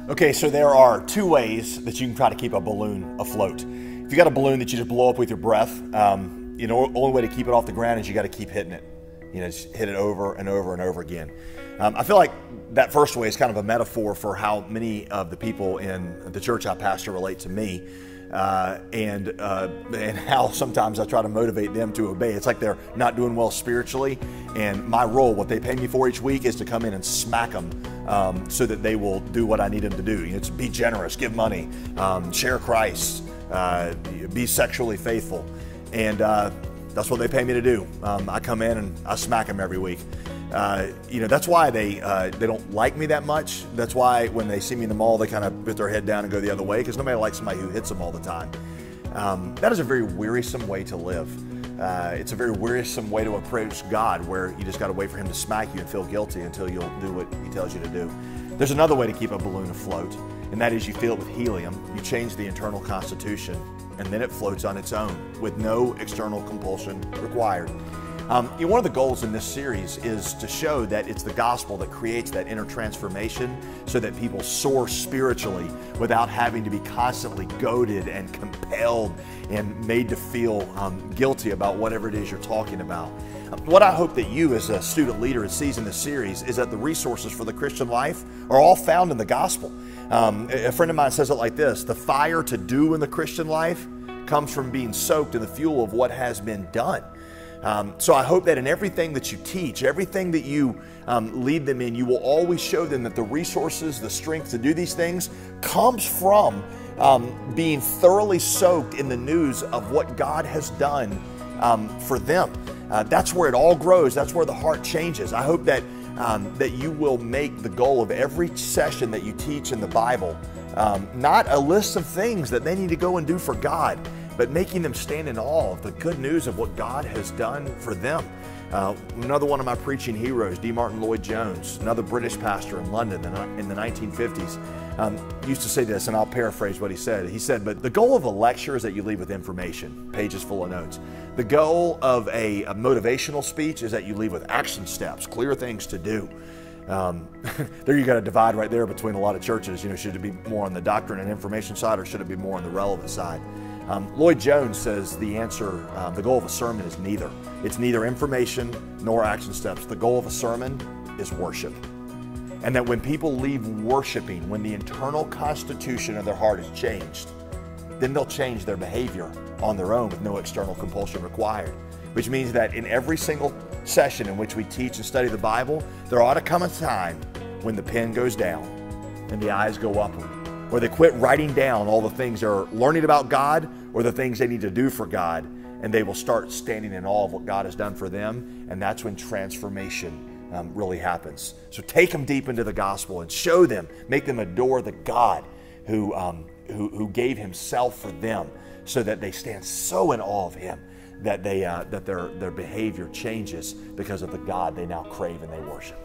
Okay, so there are two ways that you can try to keep a balloon afloat. If you got a balloon that you just blow up with your breath, only way to keep it off the ground is you got to keep hitting it. Just hit it over and over and over again. I feel like that first way is kind of a metaphor for how many of the people in the church I pastor relate to me, and how sometimes I try to motivate them to obey. It's like they're not doing well spiritually, and my role, what they pay me for each week, is to come in and smack them so that they will do what I need them to do. It's be generous, give money, share Christ, be sexually faithful, and that's what they pay me to do. I come in and I smack them every week. That's why they don't like me that much. That's why when they see me in the mall, they kind of put their head down and go the other way, because nobody likes somebody who hits them all the time. That is a very wearisome way to live. It's a very wearisome way to approach God, where you just got to wait for Him to smack you and feel guilty until you'll do what He tells you to do. There's another way to keep a balloon afloat, and that is you fill it with helium. You change the internal constitution, and then it floats on its own with no external compulsion required. One of the goals in this series is to show that it's the gospel that creates that inner transformation so that people soar spiritually without having to be constantly goaded and compelled and made to feel guilty about whatever it is you're talking about. What I hope that you as a student leader sees in this series is that the resources for the Christian life are all found in the gospel. A friend of mine says it like this: the fire to do in the Christian life comes from being soaked in the fuel of what has been done. So I hope that in everything that you teach, everything that you lead them in, you will always show them that the resources, the strength to do these things comes from being thoroughly soaked in the news of what God has done for them. That's where it all grows. That's where the heart changes. I hope that that you will make the goal of every session that you teach in the Bible not a list of things that they need to go and do for God, but making them stand in awe of the good news of what God has done for them. Another one of my preaching heroes, D. Martin Lloyd-Jones, another British pastor in London in the 1950s, used to say this, and I'll paraphrase what he said. He said, "But the goal of a lecture is that you leave with information, pages full of notes. The goal of a motivational speech is that you leave with action steps, clear things to do." There you got a divide right there between a lot of churches. Should it be more on the doctrine and information side, or should it be more on the relevant side? Lloyd-Jones says the answer, the goal of a sermon is neither. It's neither information nor action steps. The goal of a sermon is worship. And that when people leave worshiping, when the internal constitution of their heart is changed, then they'll change their behavior on their own with no external compulsion required. Which means that in every single session in which we teach and study the Bible, there ought to come a time when the pen goes down and the eyes go upward, where they quit writing down all the things they're learning about God or the things they need to do for God, and they will start standing in awe of what God has done for them, and that's when transformation really happens. So take them deep into the gospel and show them, make them adore the God who gave Himself for them, so that they stand so in awe of Him that their behavior changes because of the God they now crave and they worship.